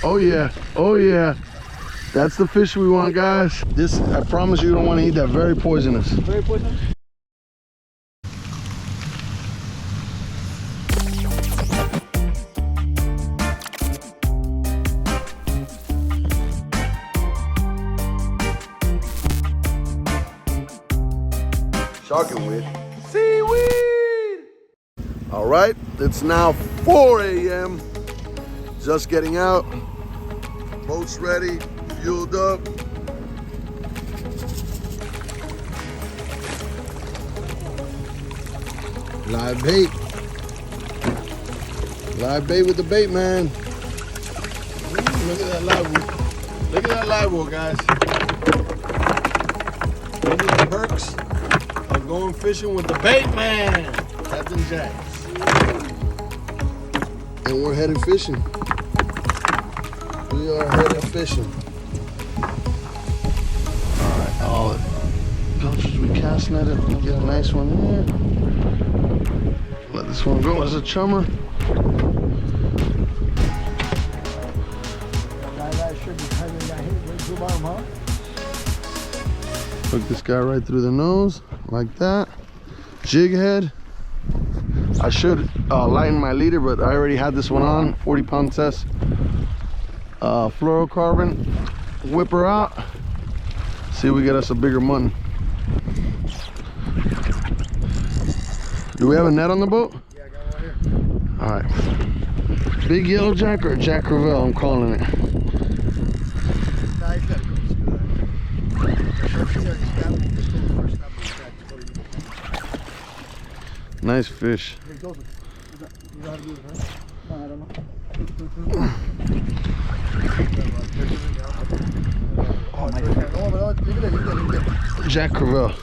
Oh yeah, oh yeah. That's the fish we want, guys. This, I promise you don't want to eat that. Very poisonous. Very poisonous? Sharking seaweed. All right, it's now 4 a.m. Just getting out. Boat's ready, fueled up. Live bait. Live bait with the bait, man. Look at that live well. Look at that live well, guys. Those are the perks of going fishing with the bait man, Captain Jack. And we're headed fishing. We are headed fishing. All right, all the pilchards we cast netted. We'll get a nice one there. Let this one go as a chummer. Hook this guy right through the nose, like that. Jig head. I should lighten my leader, but I already had this one on. 40-pound test. Fluorocarbon. Whip her out. See if we get us a bigger mutton. Do we have a net on the boat? Yeah, I got one here. All right. Big yellow jack or Jack Crevalle, I'm calling it. Nah, he's gotta go. Nice fish. You know how to do it, right? No, I don't know. Oh my God. Leave it. Jack Crevalle.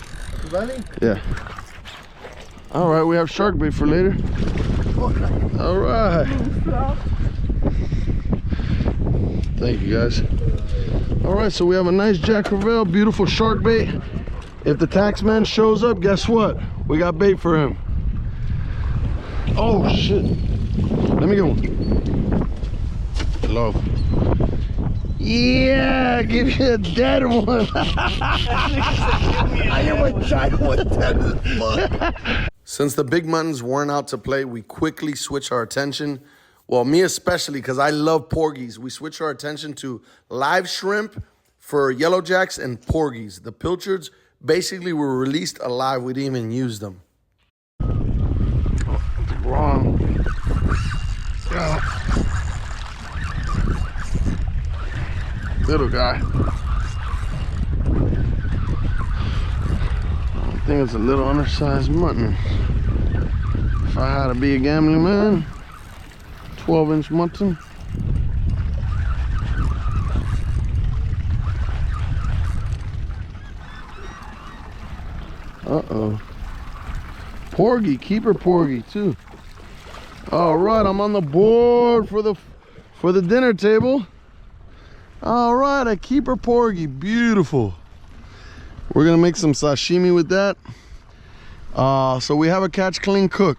Really? Yeah. All right, we have shark bait for later. All right. Thank you, guys. All right, so we have a nice Jack Crevalle, beautiful shark bait. If the tax man shows up, guess what? We got bait for him. Oh shit. Let me get one. Hello. Yeah, give you a dead one. I am a giant one dead as fuck. Since the big muttons weren't out to play, we quickly switched our attention. Well, me especially, because I love porgies. We switched our attention to live shrimp for yellow jacks and porgies. The pilchards basically were released alive. We didn't even use them. Wrong. Yeah. Little guy. I think it's a little undersized mutton. If I had to be a gambling man, 12-inch mutton. Uh-oh. Porgy, keeper porgy too. All right, I'm on the board for the dinner table. All right, a keeper porgy, beautiful. We're gonna make some sashimi with that. So we have a catch, clean, cook.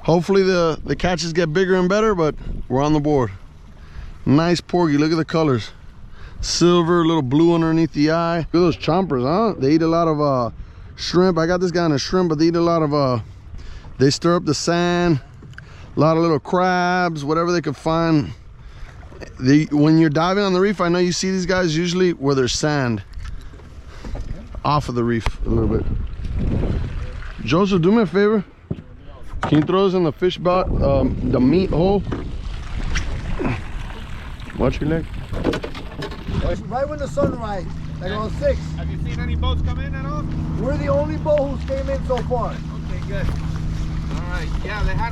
Hopefully the catches get bigger and better, but we're on the board. Nice porgy, look at the colors. Silver, a little blue underneath the eye. Look at those chompers, huh? They eat a lot of shrimp. I got this guy on a shrimp, but they eat a lot of they stir up the sand. A lot of little crabs, whatever they could find. When you're diving on the reef, I know you see these guys usually where there's sand off of the reef a little bit. Joseph, do me a favor. Can you throw us in the fish box, the meat hole? Watch your leg. Right when the sun rises, like on 6. Have you seen any boats come in at all? We're the only boat who's came in so far. Okay, good. All right. Yeah, they had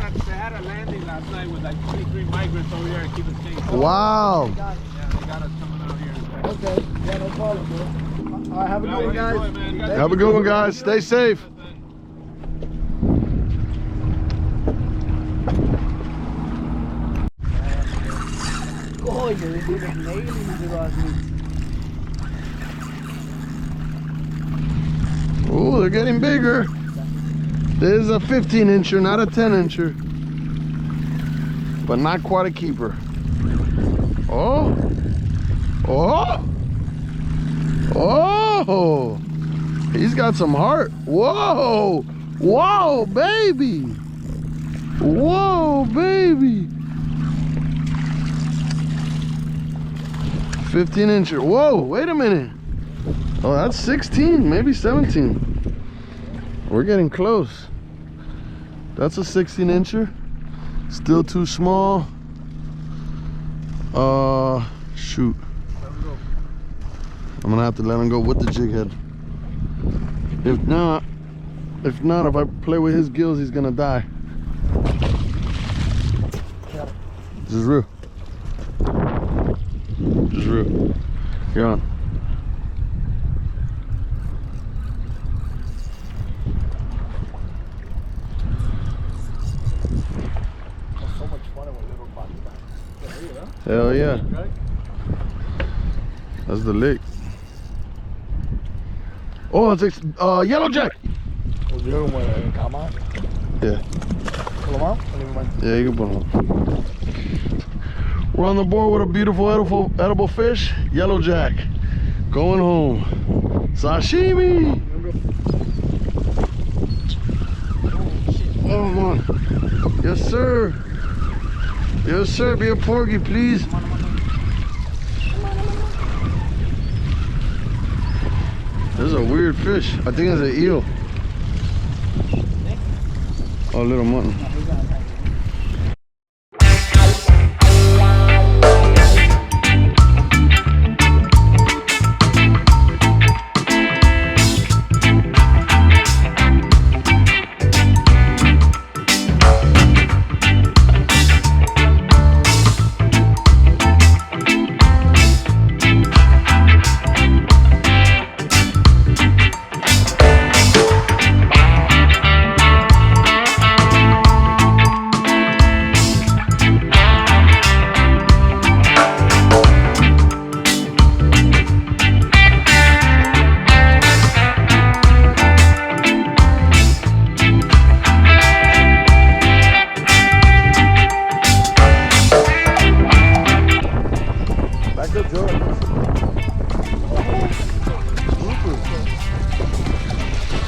a landing last night with like 23 migrants over here and keep us safe. Wow. Yeah, they got us coming out here. Okay, yeah, no problem, bro. All right, have a good one, guys. Have a good one, guys. Stay safe. Oh, they're getting bigger. This is a 15-incher, not a 10-incher. But not quite a keeper. Oh. Oh. Oh. He's got some heart. Whoa. Whoa, baby. Whoa, baby. 15 incher. Whoa, wait a minute. Oh, that's 16, maybe 17. We're getting close. That's a 16 incher. Still too small. Shoot. I'm gonna have to let him go with the jig head. If not, if I play with his gills, he's gonna die. This is real. This is real. You're on. So much fun with little body back. Hell yeah. That's the lick. Oh, it's yellow jack. Yeah. Yeah, you can put them on. We're on the board with a beautiful edible fish, yellow jack. Going home. Sashimi. Oh, man. Yes, sir. Yes, sir. Be a porgy, please. This is a weird fish. I think it's an eel. Oh, little mutton.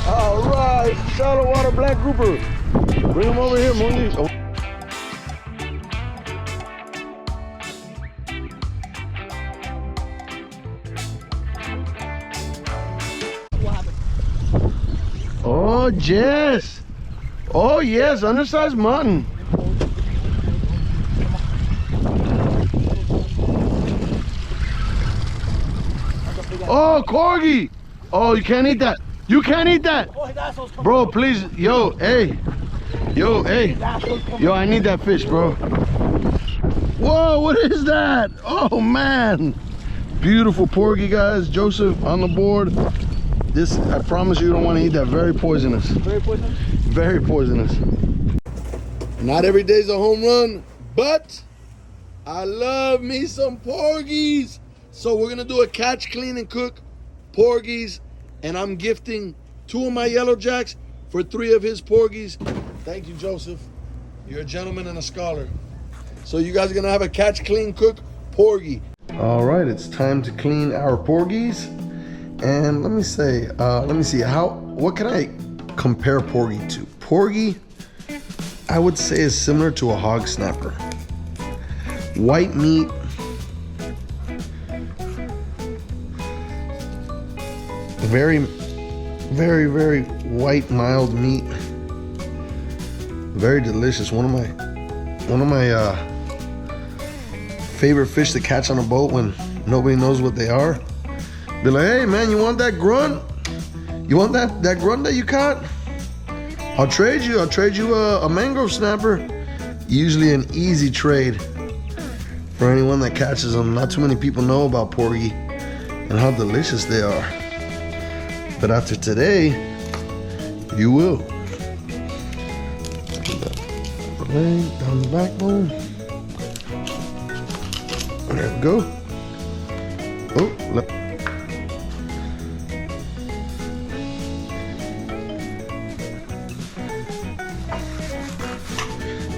Alright, shallow water black grouper. Bring him over here, Mooney. Oh. Oh, yes. Oh, yes, undersized mutton. Oh, corgi. Oh, you can't eat that. You can't eat that. Bro, please. Yo, hey. Yo, hey. Yo, I need that fish, bro. Whoa, what is that? Oh, man. Beautiful porgy, guys. Joseph on the board. This, I promise you don't want to eat that. Very poisonous. Very poisonous? Very poisonous. Not every day's a home run, but I love me some porgies. So we're gonna do a catch, clean, and cook porgies, and I'm gifting 2 of my yellow jacks for 3 of his porgies. Thank you, Joseph. You're a gentleman and a scholar. So you guys are gonna have a catch, clean, cook porgy. All right, it's time to clean our porgies. And let me see, what can I compare porgy to? Porgy, I would say, is similar to a hog snapper. White meat, very, very, very white, mild meat. Very delicious. One of my favorite fish to catch on a boat when nobody knows what they are. Be like, hey man, you want that grunt? You want that grunt that you caught? I'll trade you a mangrove snapper. Usually an easy trade for anyone that catches them. Not too many people know about porgy and how delicious they are. But after today, you will. Leg down the backbone. There we go. Oh,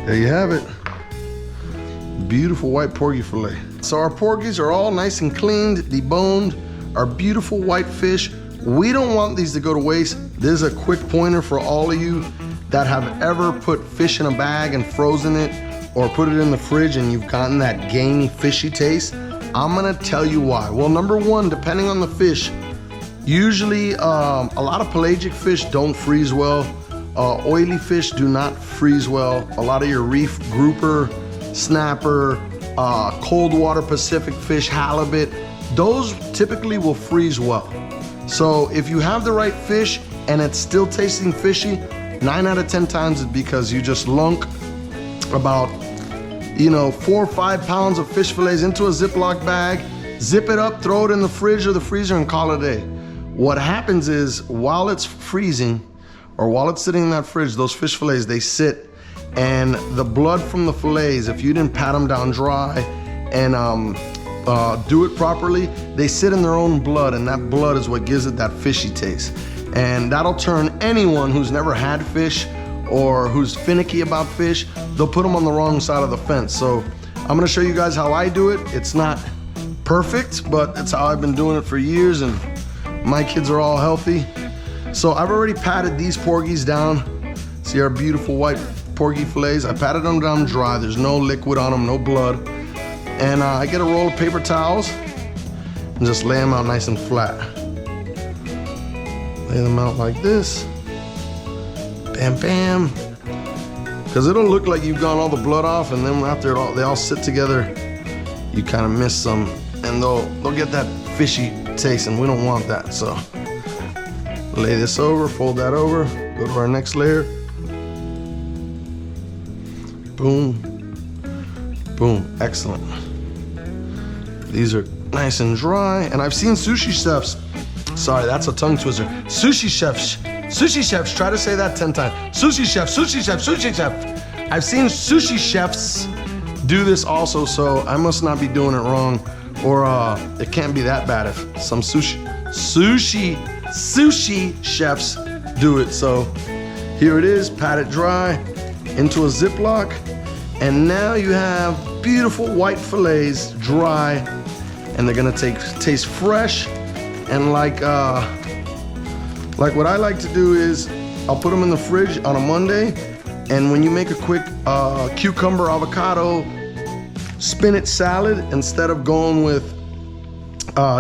there you have it. Beautiful white porgy fillet. So our porgies are all nice and cleaned, deboned, our beautiful white fish. We don't want these to go to waste. This is a quick pointer for all of you that have ever put fish in a bag and frozen it, or put it in the fridge and you've gotten that gamey, fishy taste. I'm gonna tell you why. Well, number one, depending on the fish, usually a lot of pelagic fish don't freeze well. Oily fish do not freeze well. A lot of your reef grouper, snapper, cold water Pacific fish, halibut, those typically will freeze well. So if you have the right fish and it's still tasting fishy, 9 out of 10 times it's because you just lunk about 4 or 5 pounds of fish fillets into a Ziploc bag, zip it up, throw it in the fridge or the freezer and call it a day. What happens is while it's freezing or while it's sitting in that fridge, those fish fillets, they sit, and the blood from the fillets, if you didn't pat them down dry and do it properly, they sit in their own blood, and that blood is what gives it that fishy taste. And that'll turn anyone who's never had fish or who's finicky about fish, they'll put them on the wrong side of the fence. So I'm gonna show you guys how I do it. It's not perfect, but it's how I've been doing it for years, and my kids are all healthy. So I've already patted these porgies down. See our beautiful white porgy fillets? I patted them down dry. There's no liquid on them, no blood. And I get a roll of paper towels and just lay them out nice and flat. Lay them out like this. Bam, bam. Because it'll look like you've gone all the blood off, and then after they all sit together, you kind of miss some, and they'll get that fishy taste, and we don't want that. So lay this over, fold that over, go to our next layer. Boom, boom, excellent. These are nice and dry, and I've seen sushi chefs, sorry, that's a tongue twister. Sushi chefs, try to say that 10 times. Sushi chef, sushi chef, sushi chef. I've seen sushi chefs do this also, so I must not be doing it wrong, or it can't be that bad if some sushi chefs do it. So here it is, pat it dry into a Ziploc, and now you have beautiful white fillets, dry, and they're gonna taste fresh. And like what I like to do is I'll put them in the fridge on a Monday, and when you make a quick cucumber avocado spinach salad, instead of going with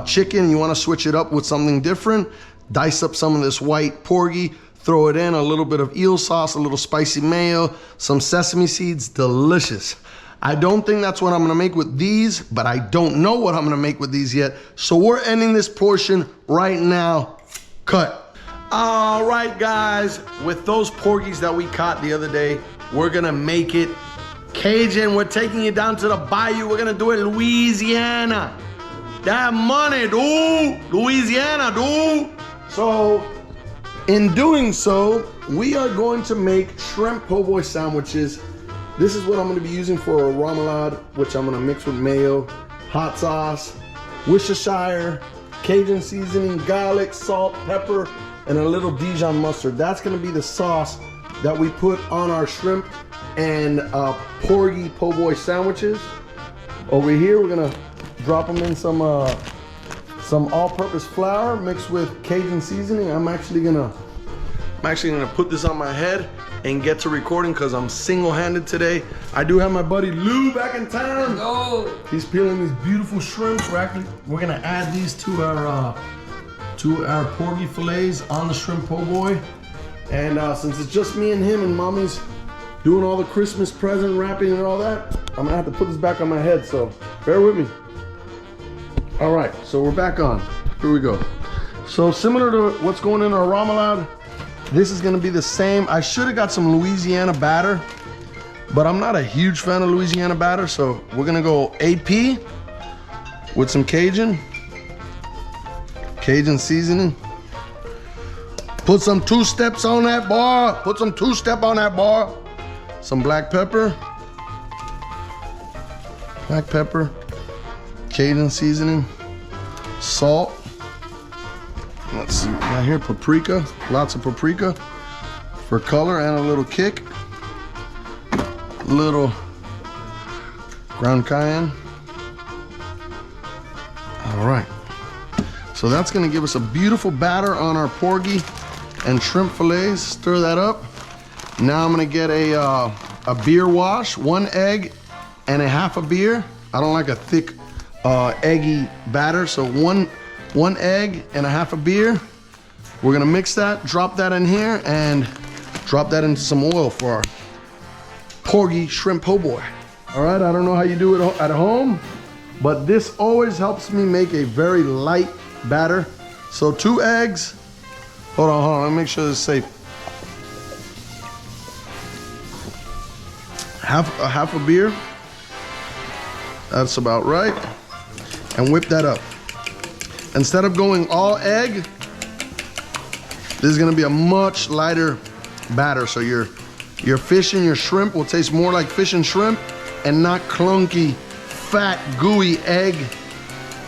chicken, you want to switch it up with something different. Dice up some of this white porgy, throw it in, a little bit of eel sauce, a little spicy mayo, some sesame seeds, delicious. I don't think that's what I'm gonna make with these, but I don't know what I'm gonna make with these yet. So we're ending this portion right now. Cut. All right, guys, with those porgies that we caught the other day, we're gonna make it Cajun. We're taking you down to the bayou. We're gonna do it Louisiana. That money, dude. Louisiana, dude. So, in doing so, we are going to make shrimp po' boy sandwiches. This is what I'm gonna be using for a remoulade, which I'm gonna mix with mayo, hot sauce, Worcestershire, Cajun seasoning, garlic, salt, pepper, and a little Dijon mustard. That's gonna be the sauce that we put on our shrimp and porgy po' boy sandwiches. Over here, we're gonna drop them in some all-purpose flour mixed with Cajun seasoning. I'm actually gonna put this on my head and get to recording because I'm single-handed today. I do have my buddy Lou back in town. Oh. He's peeling these beautiful shrimp. We're gonna add these to our porgy fillets on the shrimp po' boy. And since it's just me and him, and mommy's doing all the Christmas present wrapping and all that, I'm gonna have to put this back on my head, so bear with me. All right, so we're back on. Here we go. So similar to what's going in our remoulade, this is gonna be the same. I should have got some Louisiana batter, but I'm not a huge fan of Louisiana batter, so we're gonna go AP with some Cajun seasoning. Put some two-steps on that bar. Put some two-step on that bar. Some black pepper, Cajun seasoning, salt. Let's see, got here paprika, lots of paprika for color and a little kick. Little ground cayenne, So that's gonna give us a beautiful batter on our porgy and shrimp fillets. Stir that up. Now I'm gonna get a beer wash, 1 egg and a half a beer. I don't like a thick eggy batter, so one egg and a half a beer. We're gonna mix that, drop that in here, and drop that into some oil for our porgy shrimp po' boy. All right, I don't know how you do it at home, but this always helps me make a very light batter. So 2 eggs. Hold on, let me make sure this is safe. Half a beer. That's about right. And whip that up. Instead of going all egg, this is gonna be a much lighter batter. So your fish and your shrimp will taste more like fish and shrimp and not clunky, fat, gooey egg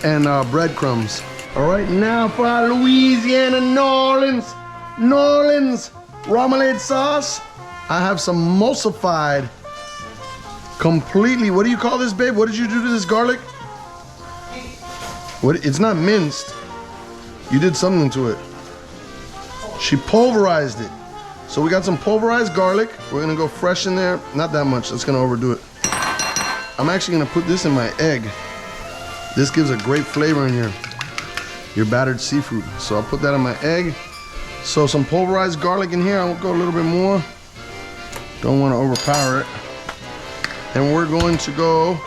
and breadcrumbs. All right, now for our Louisiana New Orleans remoulade sauce. I have some emulsified, completely, what do you call this, babe? What did you do to this garlic? What? It's not minced. You did something to it. She pulverized it. So we got some pulverized garlic. We're gonna go fresh in there. Not that much, that's gonna overdo it. I'm actually gonna put this in my egg. This gives a great flavor in your battered seafood. So I'll put that in my egg. So some pulverized garlic in here. I'll go a little bit more. Don't wanna overpower it. And we're going to go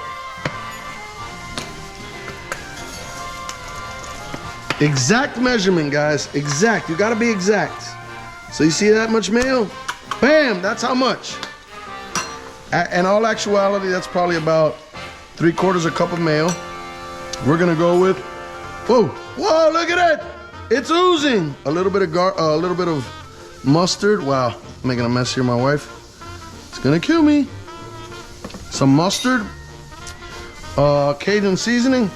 exact measurement, guys. Exact. You gotta be exact. So you see that much mayo? Bam! That's how much. In all actuality, that's probably about 3/4 cup of mayo. We're gonna go with, whoa, look at it! It's oozing. A little bit of mustard. Wow, I'm making a mess here, my wife. It's gonna kill me. Some mustard, Cajun seasoning.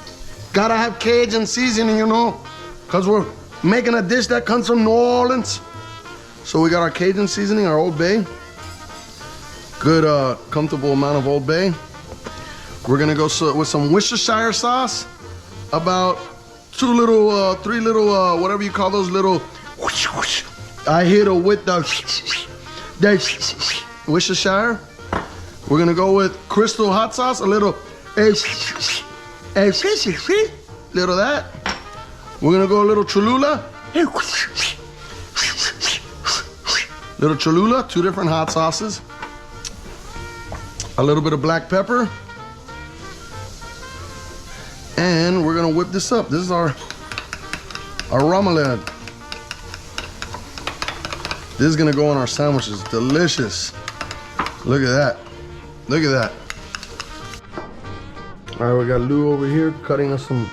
Gotta have Cajun seasoning, you know, because we're making a dish that comes from New Orleans. So we got our Cajun seasoning, our Old Bay. Good, comfortable amount of Old Bay. We're gonna go with some Worcestershire sauce. About 3 little, whatever you call those little, I hit it with the Worcestershire. We're gonna go with Crystal hot sauce, a little of that. We're gonna go a little Cholula. Little Cholula, 2 different hot sauces. A little bit of black pepper. And we're gonna whip this up. This is our remoulade. This is gonna go on our sandwiches. Delicious. Look at that. Look at that. All right, we got Lou over here cutting us some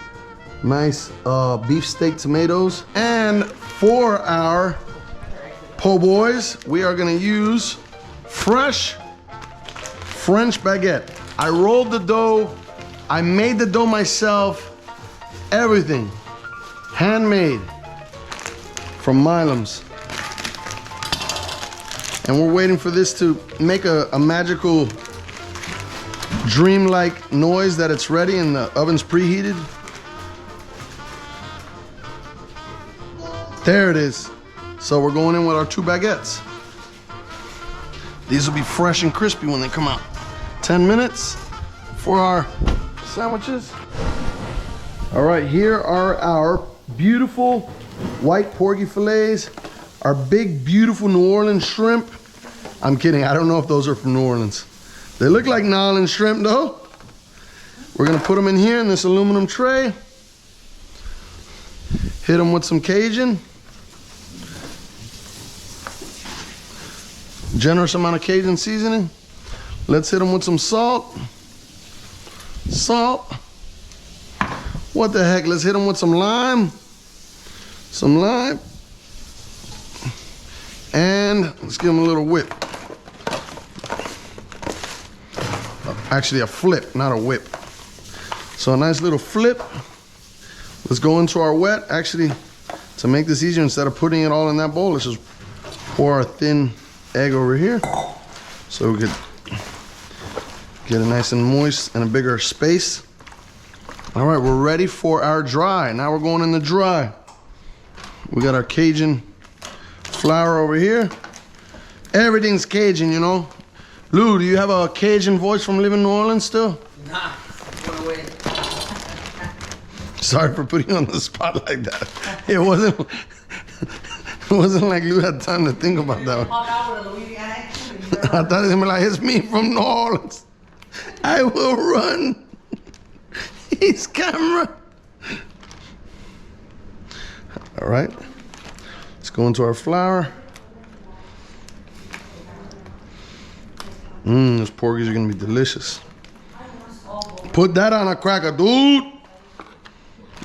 nice beefsteak tomatoes. And for our po' boys, we are gonna use fresh French baguette. I rolled the dough. I made the dough myself. Everything. Handmade from Milam's. And we're waiting for this to make a magical dream-like noise that it's ready and the oven's preheated. There it is. So we're going in with our 2 baguettes. These will be fresh and crispy when they come out. 10 minutes for our sandwiches. All right, here are our beautiful white porgy fillets, our big, beautiful New Orleans shrimp. I'm kidding, I don't know if those are from New Orleans. They look like New Orleans shrimp though. We're gonna put them in here in this aluminum tray. Hit them with some Cajun. Generous amount of Cajun seasoning. Let's hit them with some salt. Salt. What the heck? Let's hit them with some lime. Some lime. And let's give them a little whip. Actually a flip, not a whip. So a nice little flip. Let's go into our wet. Actually, to make this easier, instead of putting it all in that bowl, let's just pour our thin egg over here. So we could get it nice and moist and a bigger space All right, we're ready for our dry. Now we're going in the dry. We got our Cajun flour over here. Everything's Cajun, you know. Lou, do you have a Cajun voice from living in New Orleans still? Nah, going away. Sorry for putting you on the spot like that. It wasn't like Lou had time to think about that one. I thought it was like, it's me from New Orleans. I will run. His camera. All right. Let's go into our flour. Those porgies are gonna be delicious. Put that on a cracker, dude.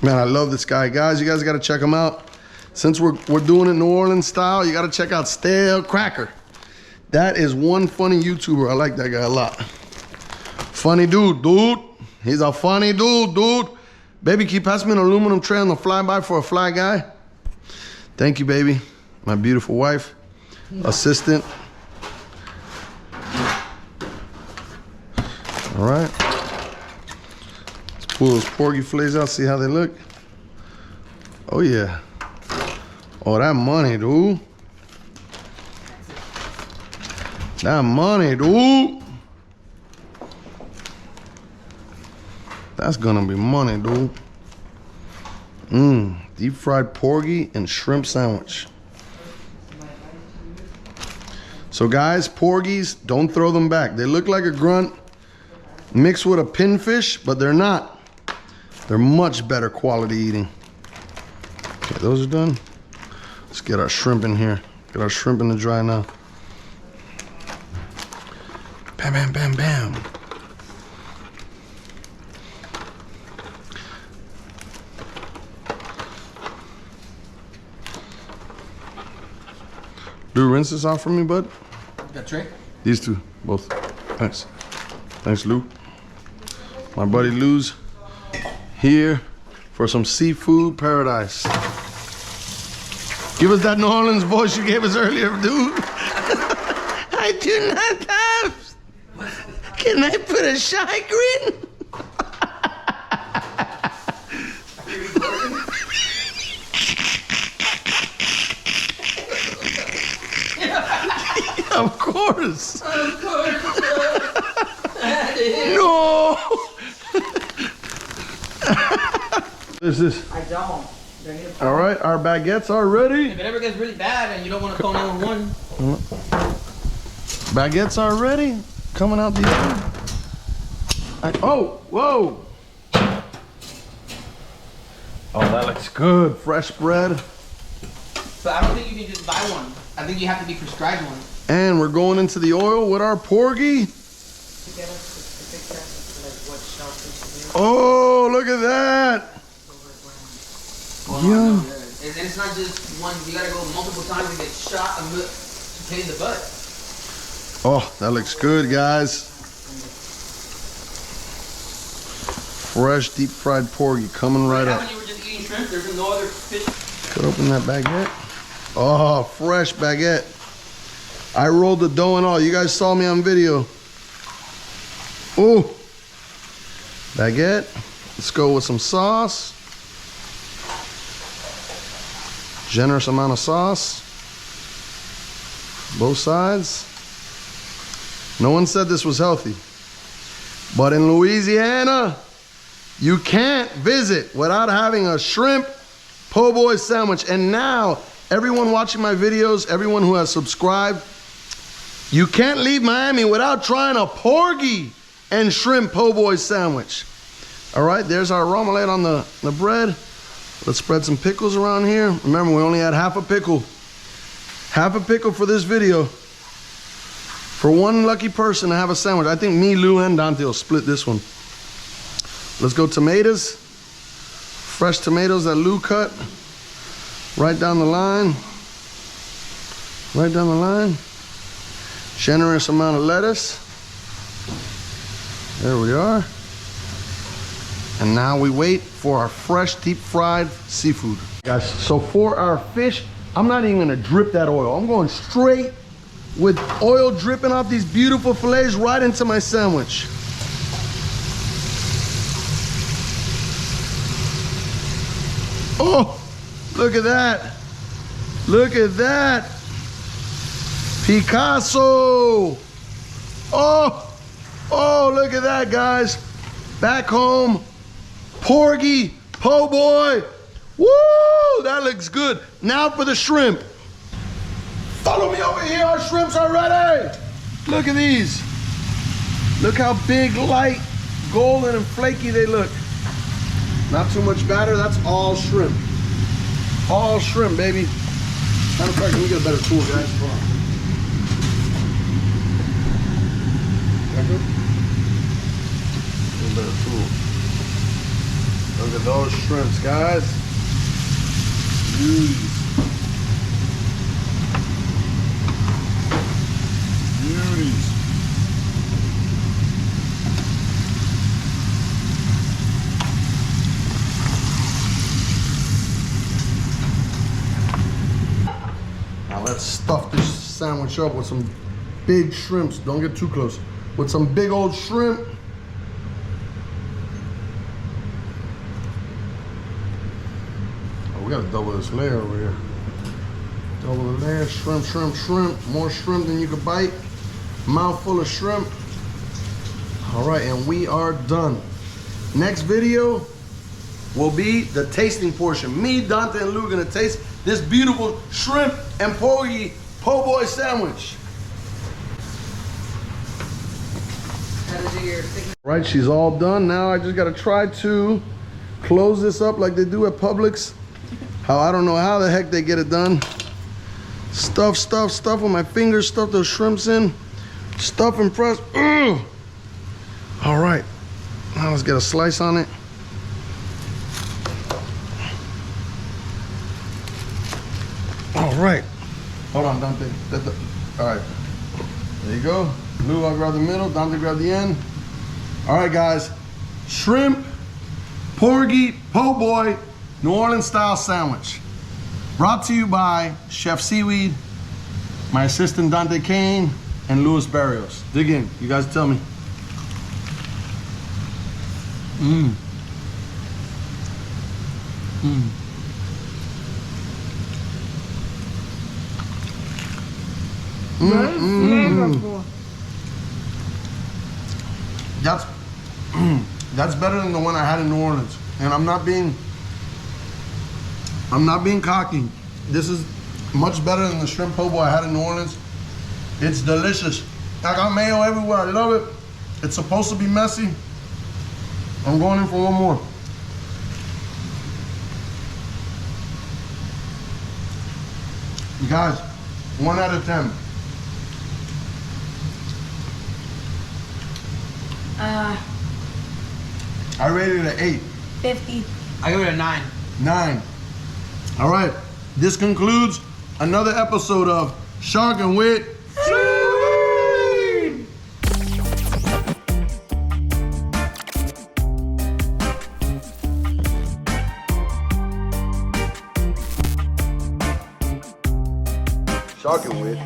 Man, I love this guy. Guys, you guys gotta check him out. Since we're doing it New Orleans style, you gotta check out Stale Cracker. That is one funny YouTuber. I like that guy a lot. Funny dude. He's a funny dude. Baby, can you pass me an aluminum tray on the flyby for a fly guy? Thank you, baby. My beautiful wife, assistant. All right. Let's pull those porgy fillets out, see how they look. Oh, yeah. Oh, that money, dude. That money, dude. That's gonna be money, dude. Deep fried porgy and shrimp sandwich. So guys, porgies, don't throw them back. They look like a grunt mixed with a pinfish, but they're not. They're much better quality eating. Okay, those are done. Let's get our shrimp in here. Get our shrimp in the dry now. Bam, bam, bam, bam. Do rinse this off for me, bud? Got tray? These two, both. Thanks. Thanks, Lou. My buddy Lou's here for some seafood paradise. Give us that New Orleans voice you gave us earlier, dude. I do not have. Can I put a shy grin? Of course. Of course. No. What is this? I don't. All right, our baguettes are ready. If it ever gets really bad and you don't want to call 911. Baguettes are ready. Coming out the oven. Oh, whoa. Oh, that looks good. Fresh bread. But I don't think you can just buy one. I think you have to be prescribed one. And we're going into the oil with our porgy. Oh, look at that. Yeah. And it's not just one. You gotta go multiple times and get shot a pain in the butt. Oh, that looks good, guys. Fresh, deep fried porgy coming right up. When you were just eating shrimp, there's no other fish. Cut open that baguette. Oh, fresh baguette. I rolled the dough and all. You guys saw me on video. Oh, baguette. Let's go with some sauce. Generous amount of sauce. Both sides. No one said this was healthy. But in Louisiana, you can't visit without having a shrimp po' boy sandwich. And now, everyone watching my videos, everyone who has subscribed, you can't leave Miami without trying a porgy and shrimp po' boy sandwich. All right, there's our remoulade on the bread. Let's spread some pickles around here. Remember, we only had half a pickle. Half a pickle for this video. For one lucky person to have a sandwich. I think me, Lou, and Dante will split this one. Let's go tomatoes. Fresh tomatoes that Lou cut. Right down the line. Right down the line. Generous amount of lettuce. There we are. And now we wait for our fresh deep fried seafood. Guys, so for our fish, I'm not even gonna drip that oil. I'm going straight with oil dripping off these beautiful fillets right into my sandwich. Oh, look at that. Look at that. Picasso. Oh, look at that, guys. Back home, Porgy, po' boy. Woo, that looks good. Now for the shrimp. Follow me over here, our shrimps are ready. Look at these. Look how big, light, golden, and flaky they look. Not too much batter, that's all shrimp. All shrimp, baby. Matter of fact, let me get a better tool, guys. Hold on. Get a better tool. Look at those shrimps, guys. Beauties. Beauties. Now let's stuff this sandwich up with some big shrimps. Don't get too close. With some big old shrimp. Oh, we gotta double this layer over here. Double the layer, shrimp, shrimp, shrimp. More shrimp than you could bite. Mouthful of shrimp. All right, and we are done. Next video will be the tasting portion. Me, Dante, and Lou are gonna taste this beautiful shrimp and porgy po' boy sandwich. Right, she's all done. Now I just gotta try to close this up like they do at Publix. I don't know how the heck they get it done. Stuff with my fingers, stuff those shrimps in. Stuff and press. Ugh. All right, now let's get a slice on it. All right. Hold on, Dante. All right. There you go. Lou, I'll grab the middle. Dante, grab the end. All right, guys. Shrimp, porgy, po' boy, New Orleans style sandwich. Brought to you by Chef Seaweed, my assistant Dante Kane, and Louis Barrios. Dig in. You guys tell me. Mmm. Mmm. Very flavorful. That's better than the one I had in New Orleans. And I'm not being cocky. This is much better than the shrimp po' boy I had in New Orleans. It's delicious. I got mayo everywhere. I love it. It's supposed to be messy. I'm going in for one more. You guys, 1 out of 10. I rated it an 8. 50. I give it a 9. 9. All right. This concludes another episode of Shark and Wit. Shark and Wit.